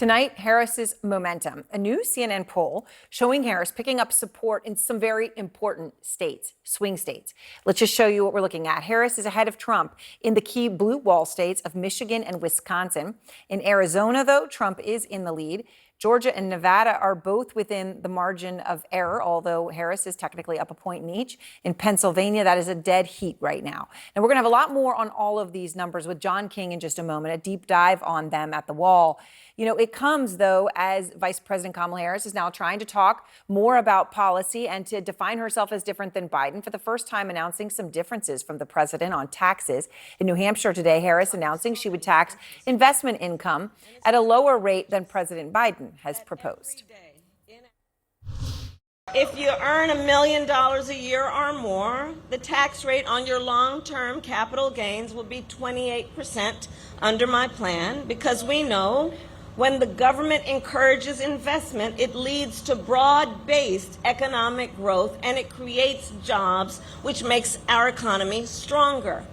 Tonight, Harris's momentum. A new CNN poll showing Harris picking up support in some very important states, swing states. Let's just show you what we're looking at. Harris is ahead of Trump in the key blue wall states of Michigan and Wisconsin. In Arizona, though, Trump is in the lead. Georgia and Nevada are both within the margin of error, although Harris is technically up a point in each. In Pennsylvania, that is a dead heat right now. And we're going to have a lot more on all of these numbers with John King in just a moment, a deep dive on them at the wall. You know, it comes, though, as Vice President Kamala Harris is now trying to talk more about policy and to define herself as different than Biden, for the first time announcing some differences from the president on taxes. In New Hampshire today, Harris announcing she would tax investment income at a lower rate than President Biden has proposed. If you earn $1 million a year or more, the tax rate on your long-term capital gains will be 28% under my plan, because we know when the government encourages investment, it leads to broad-based economic growth and it creates jobs, which makes our economy stronger.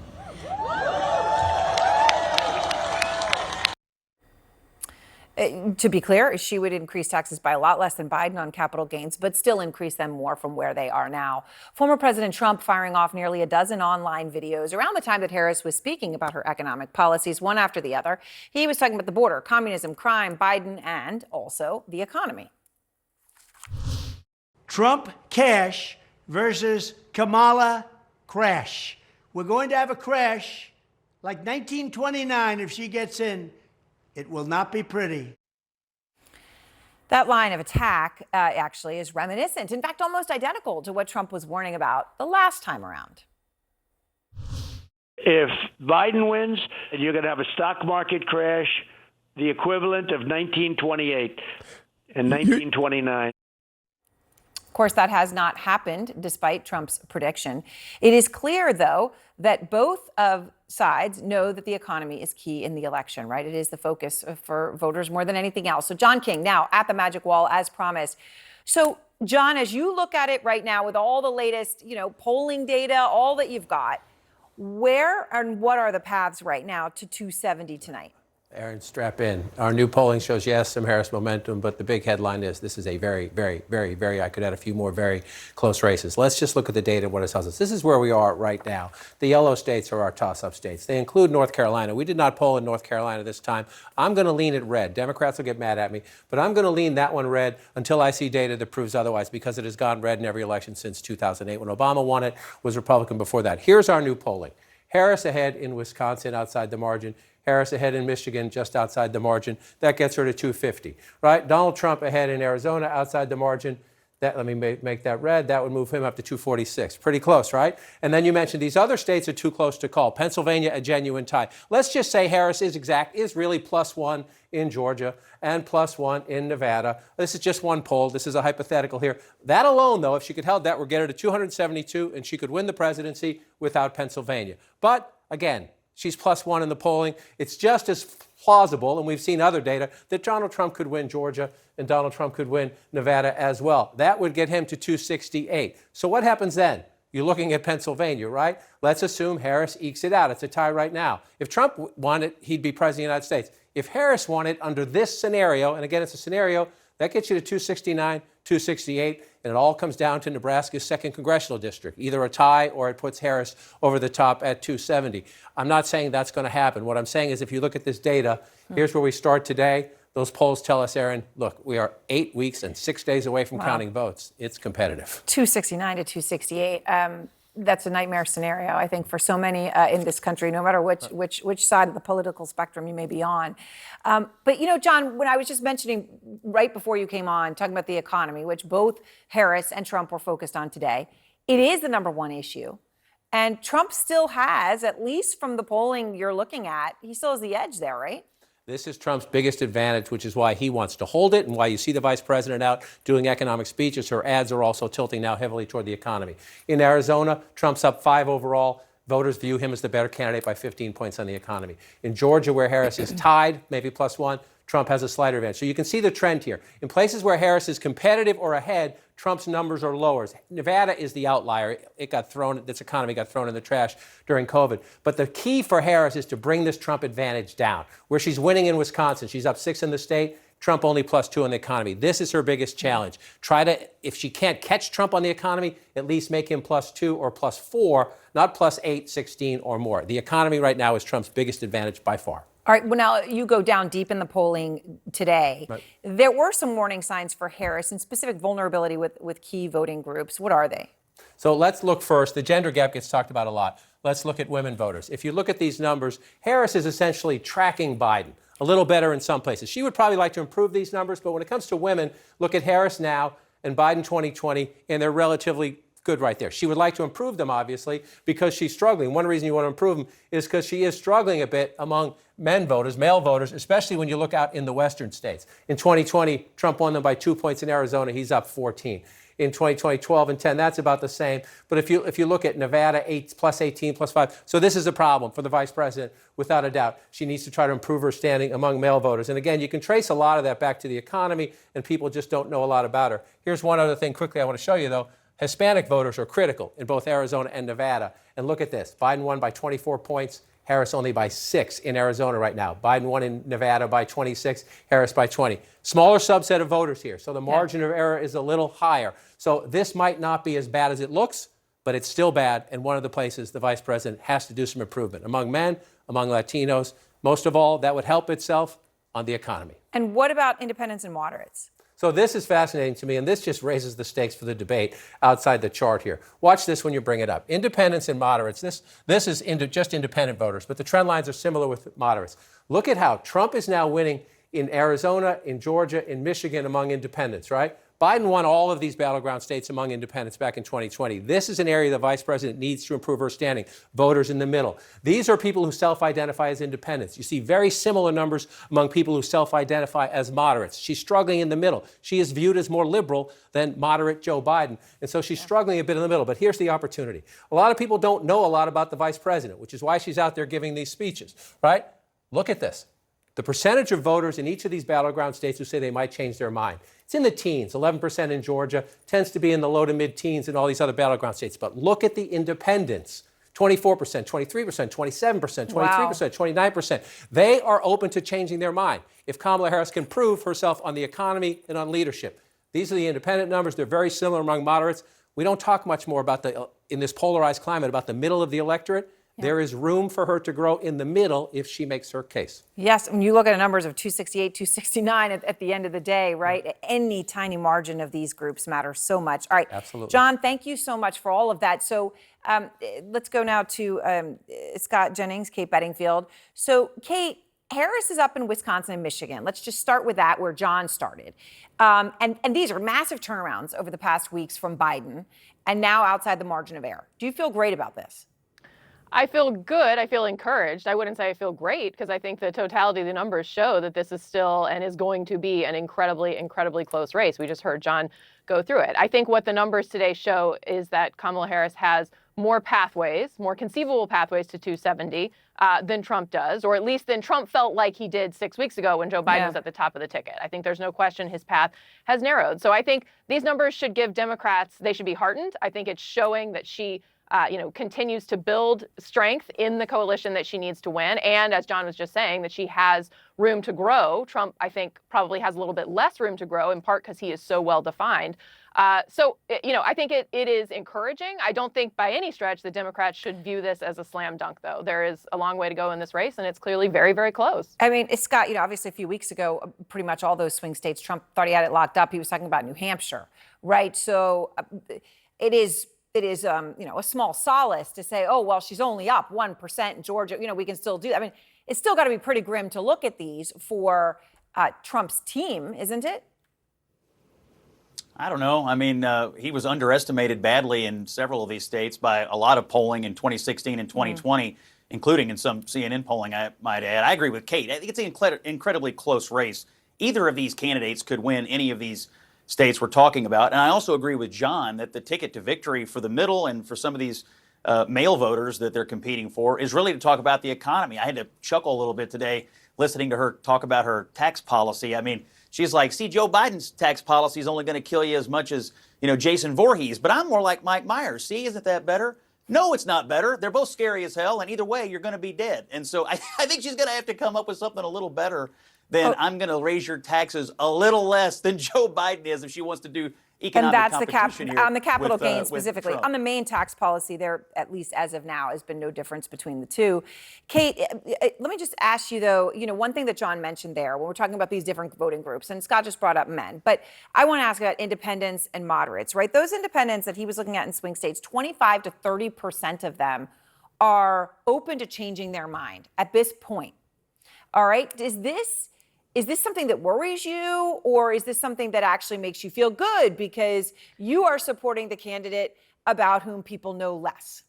To be clear, she would increase taxes by a lot less than Biden on capital gains, but still increase them more from where they are now. Former President Trump firing off nearly a dozen online videos around the time that Harris was speaking about her economic policies, one after the other. He was talking about the border, communism, crime, Biden, and also the economy. Trump cash versus Kamala crash. We're going to have a crash like 1929 if she gets in. It will not be pretty. That line of attack actually is reminiscent, in fact, almost identical to what Trump was warning about the last time around. If Biden wins, you're going to have a stock market crash, the equivalent of 1928 and 1929. Of course, that has not happened despite Trump's prediction. It is clear, though, that both of sides know that the economy is key in the election, right? It is the focus for voters more than anything else. So John King, now at the Magic Wall, as promised. So, John, as you look at it right now with all the latest, polling data, all that you've got, where and what are the paths right now to 270 tonight? Aaron, strap in. Our new polling shows, yes, some Harris momentum, but the big headline is this is a very, very, very, very, I could add a few more very close races. Let's just look at the data, what it tells us. This is where we are right now. The yellow states are our toss-up states. They include North Carolina. We did not poll in North Carolina this time. I'm going to lean it red. Democrats will get mad at me, but I'm going to lean that one red until I see data that proves otherwise, because it has gone red in every election since 2008. When Obama won it, was Republican before that. Here's our new polling. Harris ahead in Wisconsin outside the margin. Harris ahead in Michigan, just outside the margin. That gets her to 250, right? Donald Trump ahead in Arizona, outside the margin. Let me make that red. That would move him up to 246. Pretty close, right? And then you mentioned these other states are too close to call. Pennsylvania, a genuine tie. Let's just say Harris is really +1 in Georgia and +1 in Nevada. This is just one poll. This is a hypothetical here. That alone, though, if she could held that, would get her to 272, and she could win the presidency without Pennsylvania. But, again, she's +1 in the polling. It's just as plausible, and we've seen other data, that Donald Trump could win Georgia and Donald Trump could win Nevada as well. That would get him to 268. So what happens then? You're looking at Pennsylvania, right? Let's assume Harris ekes it out. It's a tie right now. If Trump won it, he'd be president of the United States. If Harris won it under this scenario, and again, it's a scenario, that gets you to 269, 268, and it all comes down to Nebraska's 2nd congressional district, either a tie or it puts Harris over the top at 270. I'm not saying that's going to happen. What I'm saying is if you look at this data, here's where we start today. Those polls tell us, Aaron, look, we are 8 weeks and 6 days away from counting votes. It's competitive. 269 to 268. That's a nightmare scenario, I think, for so many in this country, no matter which side of the political spectrum you may be on. But, John, when I was just mentioning right before you came on, talking about the economy, which both Harris and Trump were focused on today, it is the number one issue. And Trump still has, at least from the polling you're looking at, he still has the edge there, right? This is Trump's biggest advantage, which is why he wants to hold it and why you see the vice president out doing economic speeches. Her ads are also tilting now heavily toward the economy. In Arizona, Trump's up 5 overall. Voters view him as the better candidate by 15 points on the economy. In Georgia, where Harris is tied, maybe +1, Trump has a slighter advantage. So you can see the trend here. In places where Harris is competitive or ahead, Trump's numbers are lower. Nevada is the outlier. This economy got thrown in the trash during COVID. But the key for Harris is to bring this Trump advantage down. Where she's winning in Wisconsin, she's up 6 in the state. Trump only +2 on the economy. This is her biggest challenge. Try to, if she can't catch Trump on the economy, at least make him +2 or +4, not +8, 16 or more. The economy right now is Trump's biggest advantage by far. All right, well, now you go down deep in the polling today. Right. There were some warning signs for Harris and specific vulnerability with key voting groups. What are they? So let's look first. The gender gap gets talked about a lot. Let's look at women voters. If you look at these numbers, Harris is essentially tracking Biden, a little better in some places. She would probably like to improve these numbers, but when it comes to women, look at Harris now and Biden 2020, and they're relatively good right there. She would like to improve them, obviously, because she's struggling. One reason you want to improve them is because she is struggling a bit among men voters, male voters, especially when you look out in the western states. In 2020, Trump won them by 2 points in Arizona. He's up 14. In 2020, 12 and 10, that's about the same. But if you look at Nevada, +18, +5, so this is a problem for the vice president, without a doubt. She needs to try to improve her standing among male voters. And again, you can trace a lot of that back to the economy, and people just don't know a lot about her. Here's one other thing quickly I want to show you, though. Hispanic voters are critical in both Arizona and Nevada. And look at this. Biden won by 24 points. Harris only by 6 in Arizona right now. Biden won in Nevada by 26, Harris by 20. Smaller subset of voters here, so the margin of error is a little higher. So this might not be as bad as it looks, but it's still bad, and one of the places the vice president has to do some improvement among men, among Latinos. Most of all, that would help itself on the economy. And what about independents and moderates? So this is fascinating to me, and this just raises the stakes for the debate outside the chart here. Watch this when you bring it up. Independents and moderates, this is just independent voters, but the trend lines are similar with moderates. Look at how Trump is now winning in Arizona, in Georgia, in Michigan among independents, right? Biden won all of these battleground states among independents back in 2020. This is an area the vice president needs to improve her standing. Voters in the middle. These are people who self-identify as independents. You see very similar numbers among people who self-identify as moderates. She's struggling in the middle. She is viewed as more liberal than moderate Joe Biden. And so she's struggling a bit in the middle. But here's the opportunity. A lot of people don't know a lot about the vice president, which is why she's out there giving these speeches, right? Look at this. The percentage of voters in each of these battleground states who say they might change their mind. It's in the teens, 11% in Georgia, tends to be in the low to mid-teens in all these other battleground states. But look at the independents, 24%, 23%, 27%, 23%, 29%. They are open to changing their mind if Kamala Harris can prove herself on the economy and on leadership. These are the independent numbers. They're very similar among moderates. We don't talk much more about in this polarized climate, about the middle of the electorate. There is room for her to grow in the middle if she makes her case. Yes, when you look at numbers of 268, 269 at the end of the day, right? Any tiny margin of these groups matters so much. All right. Absolutely. John, thank you so much for all of that. So let's go now to Scott Jennings, Kate Bedingfield. So Kate, Harris is up in Wisconsin and Michigan. Let's just start with that, where John started. And these are massive turnarounds over the past weeks from Biden, and now outside the margin of error. Do you feel great about this? I feel good. I feel encouraged. I wouldn't say I feel great, because I think the totality of the numbers show that this is still and is going to be an incredibly, incredibly close race. We just heard John go through it. I think what the numbers today show is that Kamala Harris has more pathways, more conceivable pathways to 270 than Trump does, or at least than Trump felt like he did 6 weeks ago when Joe Biden was at the top of the ticket. I think there's no question his path has narrowed. So I think these numbers should give Democrats, they should be heartened. I think it's showing that she continues to build strength in the coalition that she needs to win. And as John was just saying, that she has room to grow. Trump, I think, probably has a little bit less room to grow, in part because he is so well defined. I think it is encouraging. I don't think by any stretch the Democrats should view this as a slam dunk, though. There is a long way to go in this race, and it's clearly very, very close. I mean, Scott, obviously a few weeks ago, pretty much all those swing states, Trump thought he had it locked up. He was talking about New Hampshire, right? So it is a small solace to say, oh, well, she's only up 1% in Georgia. We can still do that. I mean, it's still got to be pretty grim to look at these for Trump's team, isn't it? I don't know. I mean, he was underestimated badly in several of these states by a lot of polling in 2016 and 2020, including in some CNN polling, I might add. I agree with Kate. I think it's an incredibly close race. Either of these candidates could win any of these states we're talking about. And I also agree with John that the ticket to victory for the middle and for some of these male voters that they're competing for is really to talk about the economy. I had to chuckle a little bit today listening to her talk about her tax policy. I mean, she's like, see, Joe Biden's tax policy is only going to kill you as much as, Jason Voorhees. But I'm more like Mike Myers. See, isn't that better? No, it's not better. They're both scary as hell. And either way, you're going to be dead. And so I think she's going to have to come up with something a little better then I'm going to raise your taxes a little less than Joe Biden is if she wants to do And economic that's competition here on the capital with, gains with specifically. Trump. On the main tax policy, there, at least as of now, has been no difference between the two. Kate, let me just ask you, though, one thing that John mentioned there when we're talking about these different voting groups, and Scott just brought up men, but I want to ask about independents and moderates, right? Those independents that he was looking at in swing states, 25 to 30% of them are open to changing their mind at this point. All right. Is this something that worries you, or is this something that actually makes you feel good because you are supporting the candidate about whom people know less?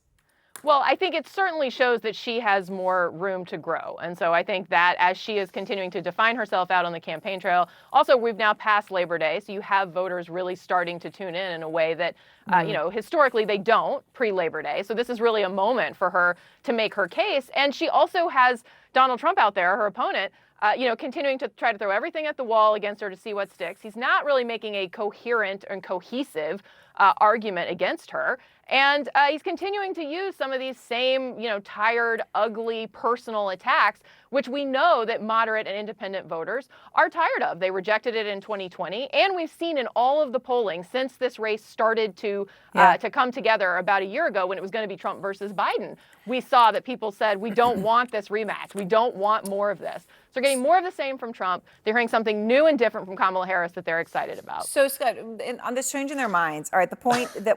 Well, I think it certainly shows that she has more room to grow. And so I think that as she is continuing to define herself out on the campaign trail, also we've now passed Labor Day, so you have voters really starting to tune in a way that, historically they don't pre-Labor Day. So this is really a moment for her to make her case. And she also has Donald Trump out there, her opponent, continuing to try to throw everything at the wall against her to see what sticks. He's not really making a coherent and cohesive argument against her. And he's continuing to use some of these same, tired, ugly, personal attacks, which we know that moderate and independent voters are tired of. They rejected it in 2020. And we've seen in all of the polling since this race started to come together about a year ago when it was going to be Trump versus Biden, we saw that people said, we don't want this rematch. We don't want more of this. So they're getting more of the same from Trump. They're hearing something new and different from Kamala Harris that they're excited about. So, Scott, on this changing their minds, all right,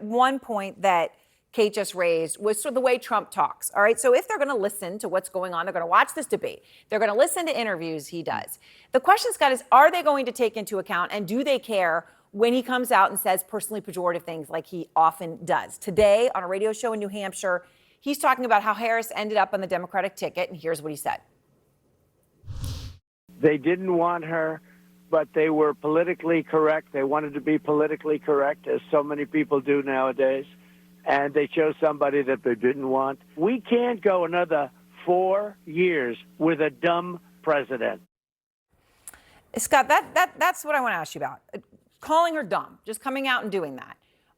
one point that Kate just raised was sort of the way Trump talks. All right. So if they're going to listen to what's going on, they're going to watch this debate, they're going to listen to interviews he does. The question, Scott, is are they going to take into account, and do they care when he comes out and says personally pejorative things like he often does? Today on a radio show in New Hampshire, he's talking about how Harris ended up on the Democratic ticket. And here's what he said. They didn't want her, but they were politically correct. They wanted to be politically correct, as so many people do nowadays. And they chose somebody that they didn't want. We can't go another 4 years with a dumb president. Scott, that's what I want to ask you about. Calling her dumb, just coming out and doing that.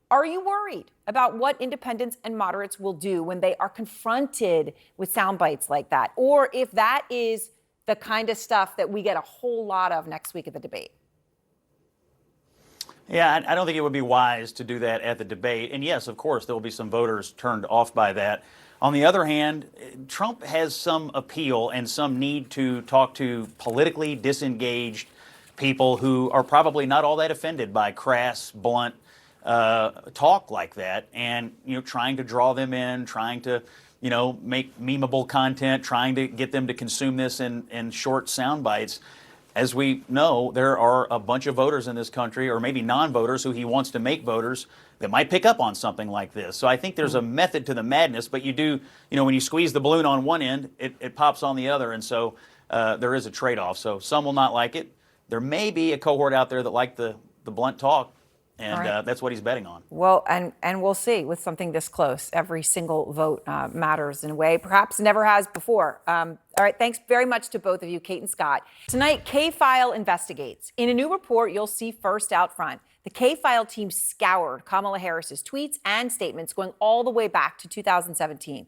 Are you worried about what independents and moderates will do when they are confronted with sound bites like that? Or if that is the kind of stuff that we get a whole lot of next week at the debate? Yeah, I don't think it would be wise to do that at the debate. And yes, of course, there will be some voters turned off by that. On the other hand, Trump has some appeal and some need to talk to politically disengaged people who are probably not all that offended by crass, blunt talk like that. And, trying to draw them in, trying to, make memeable content, trying to get them to consume this in short sound bites. As we know, there are a bunch of voters in this country, or maybe non-voters who he wants to make voters, that might pick up on something like this. So I think there's a method to the madness, but you do, when you squeeze the balloon on one end, it pops on the other. And so there is a trade-off. So some will not like it. There may be a cohort out there that like the blunt talk. And right. That's what he's betting on. Well, and we'll see with something this close. Every single vote matters in a way perhaps never has before. All right, thanks very much to both of you, Kate and Scott. Tonight, K-File investigates. In a new report, you'll see first out front. The K-File team scoured Kamala Harris's tweets and statements going all the way back to 2017.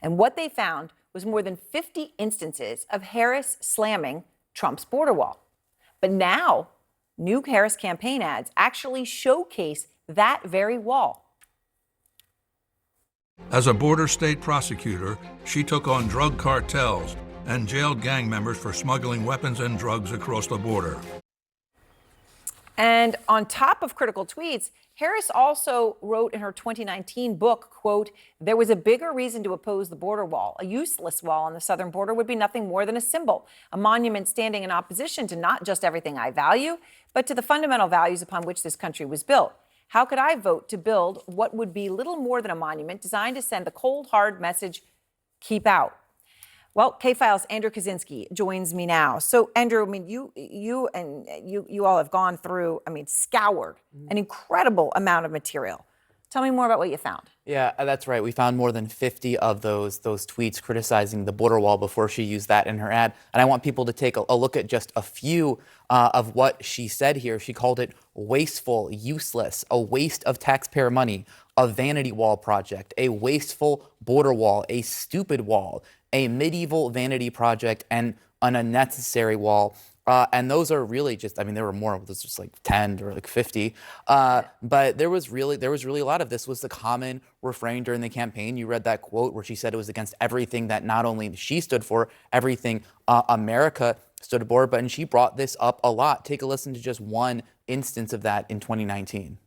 And what they found was more than 50 instances of Harris slamming Trump's border wall. But now, new Harris campaign ads actually showcase that very wall. As a border state prosecutor, she took on drug cartels and jailed gang members for smuggling weapons and drugs across the border. And on top of critical tweets, Harris also wrote in her 2019 book, quote, "There was a bigger reason to oppose the border wall. A useless wall on the southern border would be nothing more than a symbol, a monument standing in opposition to not just everything I value, but to the fundamental values upon which this country was built. How could I vote to build what would be little more than a monument designed to send the cold, hard message, keep out?" Well, K-File's Andrew Kaczynski joins me now. So, Andrew, I mean, you all have gone through, scoured an incredible amount of material. Tell me more about what you found. Yeah, that's right. We found more than 50 of those tweets criticizing the border wall before she used that in her ad. And I want people to take a look at just a few of what she said here. She called it wasteful, useless, a waste of taxpayer money, a vanity wall project, a wasteful border wall, a stupid wall, a medieval vanity project, and an unnecessary wall. And those are really just, I mean, there were more, there's just like 10 or like 50. But there was really a lot of this was the common refrain during the campaign. You read that quote where she said it was against everything that not only she stood for, everything America stood for, but and she brought this up a lot. Take a listen to just one instance of that in 2019.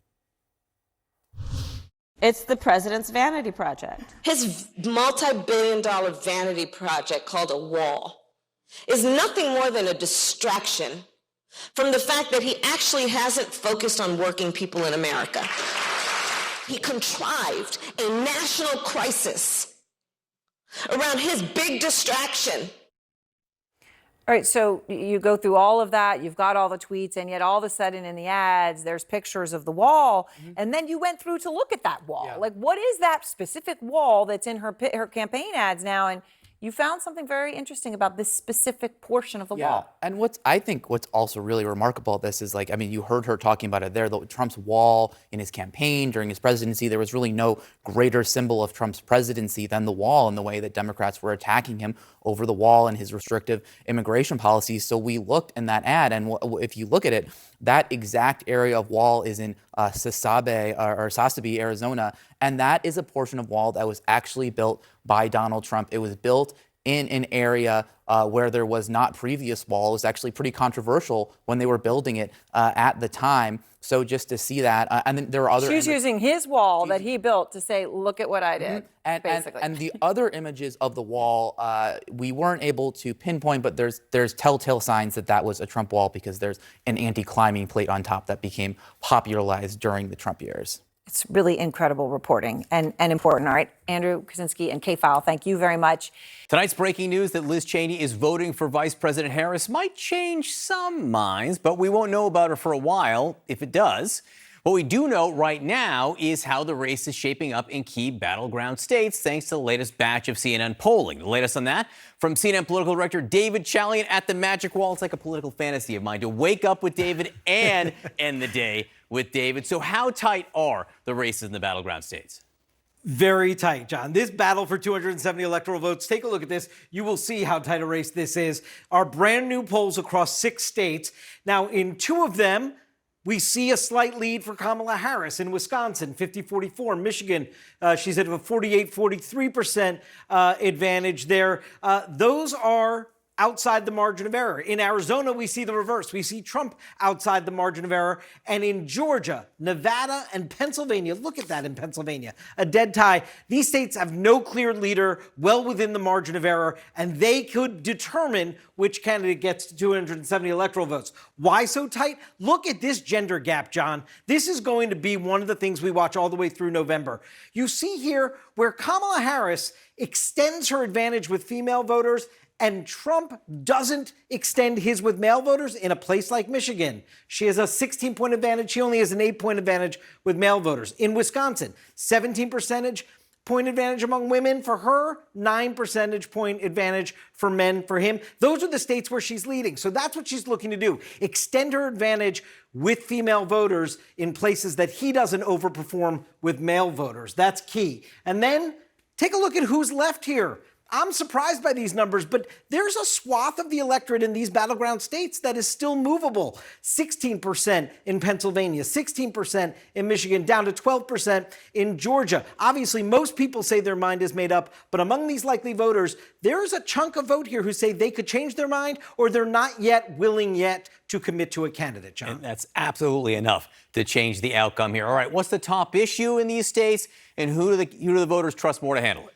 It's the president's vanity project. His multi-billion-dollar vanity project called a wall is nothing more than a distraction from the fact that he actually hasn't focused on working people in America. He contrived a national crisis around his big distraction. All right, so you go through all of that, you've got all the tweets, and yet all of a sudden in the ads, there's pictures of the wall, and then you went through to look at that wall. Yeah. Like, what is that specific wall that's in her campaign ads now? And you found something very interesting about this specific portion of the wall. And I think what's also really remarkable about this is, like, I mean, you heard her talking about it there, Trump's wall in his campaign during his presidency. There was really no greater symbol of Trump's presidency than the wall, and the way that Democrats were attacking him over the wall and his restrictive immigration policies. So we looked in that ad, and if you look at it, that exact area of wall is in Sasabe, Arizona, and that is a portion of wall that was actually built by Donald Trump. It was built in an area where there was not previous wall. It was actually pretty controversial when they were building it at the time. So just to see that, and then there are other. She's using his wall that he built to say, "Look at what I did." Basically, and the other images of the wall, we weren't able to pinpoint, but there's telltale signs that was a Trump wall because there's an anti-climbing plate on top that became popularized during the Trump years. It's really incredible reporting and important. All right, Andrew Kaczynski and K-File, thank you very much. Tonight's breaking news that Liz Cheney is voting for Vice President Harris might change some minds, but we won't know about her for a while if it does. What we do know right now is how the race is shaping up in key battleground states, thanks to the latest batch of CNN polling. The latest on that from CNN political director David Chalian at the Magic Wall. It's like a political fantasy of mine to wake up with David and end the day with David. So how tight are the races in the battleground states? Very tight, John. This battle for 270 electoral votes, take a look at this. You will see how tight a race this is. Our brand new polls across 6 states. Now, in 2 of them, we see a slight lead for Kamala Harris in Wisconsin, 50-44. Michigan, she's at a 48-43% advantage there. Those are outside the margin of error. In Arizona, we see the reverse. We see Trump outside the margin of error. And in Georgia, Nevada, and Pennsylvania, look at that in Pennsylvania, a dead tie. These states have no clear leader, well within the margin of error, and they could determine which candidate gets to 270 electoral votes. Why so tight? Look at this gender gap, John. This is going to be one of the things we watch all the way through November. You see here where Kamala Harris extends her advantage with female voters, and Trump doesn't extend his with male voters in a place like Michigan. She has a 16-point advantage. She only has an 8-point advantage with male voters. In Wisconsin, 17 percentage point advantage among women for her, 9 percentage point advantage for men for him. Those are the states where she's leading. So that's what she's looking to do. Extend her advantage with female voters in places that he doesn't overperform with male voters. That's key. And then take a look at who's left here. I'm surprised by these numbers, but there's a swath of the electorate in these battleground states that is still movable. 16% in Pennsylvania, 16% in Michigan, down to 12% in Georgia. Obviously, most people say their mind is made up, but among these likely voters, there's a chunk of vote here who say they could change their mind or they're not yet willing yet to commit to a candidate, John. And that's absolutely enough to change the outcome here. All right, what's the top issue in these states, and who do the voters trust more to handle it?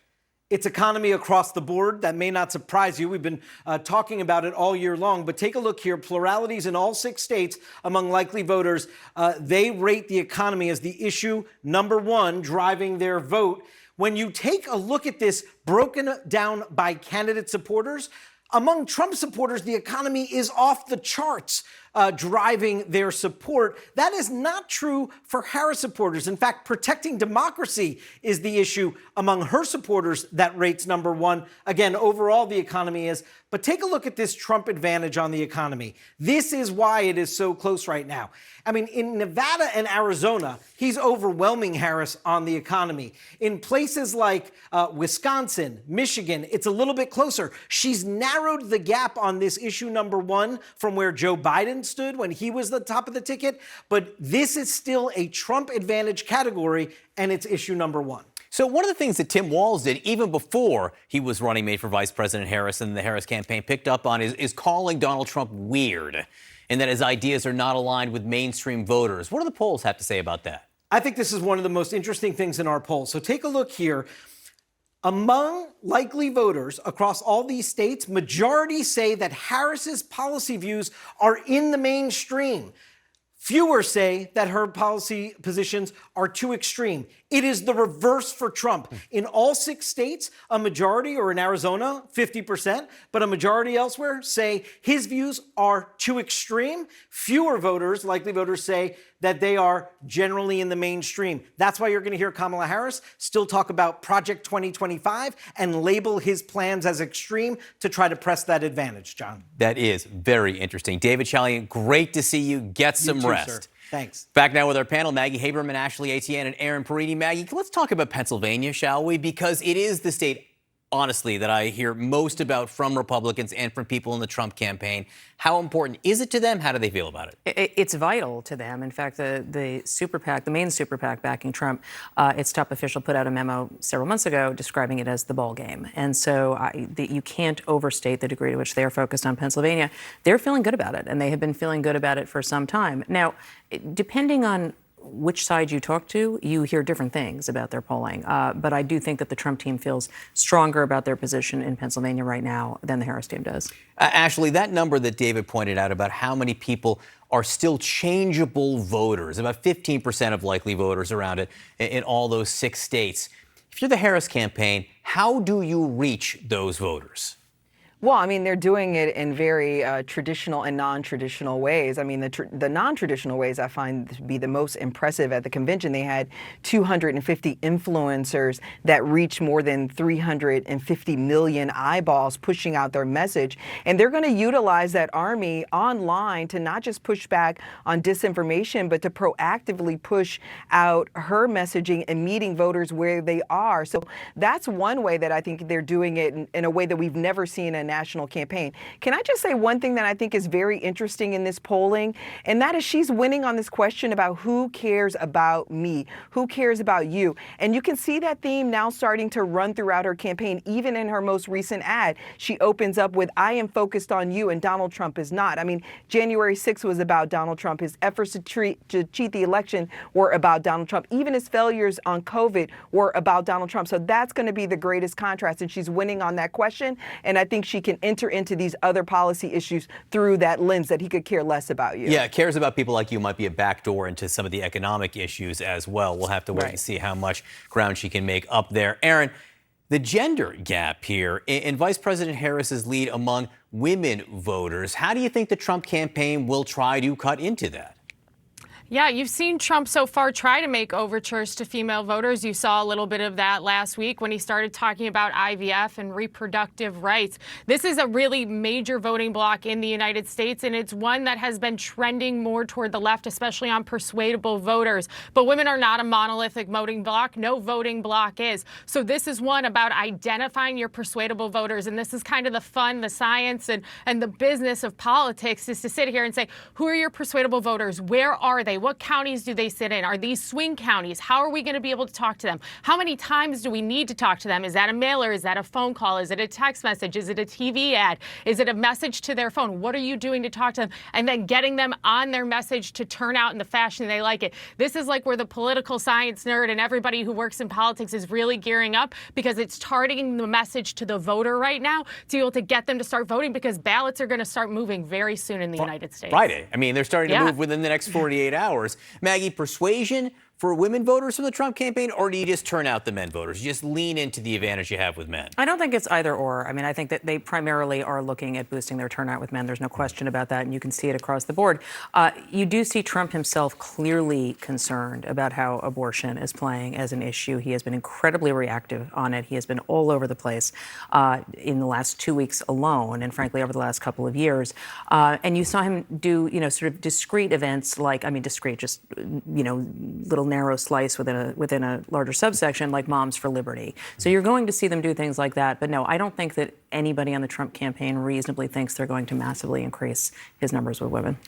It's economy across the board. That may not surprise you. We've been talking about it all year long. But take a look here. Pluralities in all 6 states among likely voters. They rate the economy as the issue number 1 driving their vote. When you take a look at this broken down by candidate supporters, among Trump supporters, the economy is off the charts, driving their support. That is not true for Harris supporters. In fact, protecting democracy is the issue among her supporters that rates number 1. Again, overall, the economy is, But take a look at this Trump advantage on the economy. This is why it is so close right now. I mean, in Nevada and Arizona, he's overwhelming Harris on the economy. In places like Wisconsin, Michigan, it's a little bit closer. She's narrowed the gap on this issue number one from where Joe Biden stood when he was the top of the ticket. But this is still a Trump advantage category, and it's issue number one. So one of the things that Tim Walz did, even before he was running mate for Vice President Harris and the Harris campaign picked up on, is calling Donald Trump weird, and that his ideas are not aligned with mainstream voters. What do the polls have to say about that? I think this is one of the most interesting things in our polls. So take a look here. Among likely voters across all these states, majority say that Harris's policy views are in the mainstream. Fewer say that her policy positions are too extreme. It is the reverse for Trump. In all 6 states, a majority, or in Arizona, 50%, but a majority elsewhere say his views are too extreme. Fewer voters, likely voters, say that they are generally in the mainstream. That's why you're going to hear Kamala Harris still talk about Project 2025 and label his plans as extreme to try to press that advantage, John. That is very interesting. David Chalian, great to see you. Get some rest. Sir. Thanks. Back now with our panel, Maggie Haberman, Ashley Etienne, and Aaron Perini. Maggie, let's talk about Pennsylvania, shall we? Because it is the state, honestly, that I hear most about from Republicans and from people in the Trump campaign. How important is it to them? How do they feel about it? It's vital to them. In fact, the super PAC, the main super PAC backing Trump, its top official put out a memo several months ago describing it as the ball game. And so you can't overstate the degree to which they are focused on Pennsylvania. They're feeling good about it, and they have been feeling good about it for some time. Now, depending on which side you talk to, you hear different things about their polling. But I do think that the Trump team feels stronger about their position in Pennsylvania right now than the Harris team does. Ashley, that number that David pointed out about how many people are still changeable voters, about 15% of likely voters around it in all those 6 states. If you're the Harris campaign, how do you reach those voters? Well, I mean, they're doing it in very traditional and non-traditional ways. I mean, the non-traditional ways I find to be the most impressive. At the convention, they had 250 influencers that reached more than 350 million eyeballs pushing out their message. And they're going to utilize that army online to not just push back on disinformation, but to proactively push out her messaging and meeting voters where they are. So that's one way that I think they're doing it in a way that we've never seen a national campaign. Can I just say one thing that I think is very interesting in this polling, and that is she's winning on this question about who cares about me, who cares about you. And you can see that theme now starting to run throughout her campaign. Even in her most recent ad, she opens up with, I am focused on you, and Donald Trump is not. I mean, January 6th was about Donald Trump. His efforts to cheat the election were about Donald Trump. Even his failures on COVID were about Donald Trump. So that's going to be the greatest contrast, and she's winning on that question. And I think she can enter into these other policy issues through that lens that he could care less about you. Yeah, cares about people like you might be a backdoor into some of the economic issues as well. We'll have to wait and see how much ground she can make up there. Aaron, the gender gap here in Vice President Harris's lead among women voters, how do you think the Trump campaign will try to cut into that? Yeah, you've seen Trump so far try to make overtures to female voters. You saw a little bit of that last week when he started talking about IVF and reproductive rights. This is a really major voting bloc in the United States, and it's one that has been trending more toward the left, especially on persuadable voters. But women are not a monolithic voting bloc. No voting bloc is. So this is one about identifying your persuadable voters. And this is kind of the fun, the science, and the business of politics, is to sit here and say, who are your persuadable voters? Where are they? What counties do they sit in? Are these swing counties? How are we going to be able to talk to them? How many times do we need to talk to them? Is that a mailer? Is that a phone call? Is it a text message? Is it a TV ad? Is it a message to their phone? What are you doing to talk to them? And then getting them on their message to turn out in the fashion they like it. This is like where the political science nerd and everybody who works in politics is really gearing up, because it's targeting the message to the voter right now to be able to get them to start voting, because ballots are going to start moving very soon in the United States. Friday. I mean, they're starting to move within the next 48 hours. Maggie, persuasion for women voters from the Trump campaign, or do you just turn out the men voters? You just lean into the advantage you have with men? I don't think it's either or. I mean, I think that they primarily are looking at boosting their turnout with men. There's no question about that, and you can see it across the board. You do see Trump himself clearly concerned about how abortion is playing as an issue. He has been incredibly reactive on it. He has been all over the place in the last 2 weeks alone, and frankly, over the last couple of years. And you saw him do, sort of discrete events discrete, just, little narrow slice within a larger subsection like Moms for Liberty. So you're going to see them do things like that. But no, I don't think that anybody on the Trump campaign reasonably thinks they're going to massively increase his numbers with women.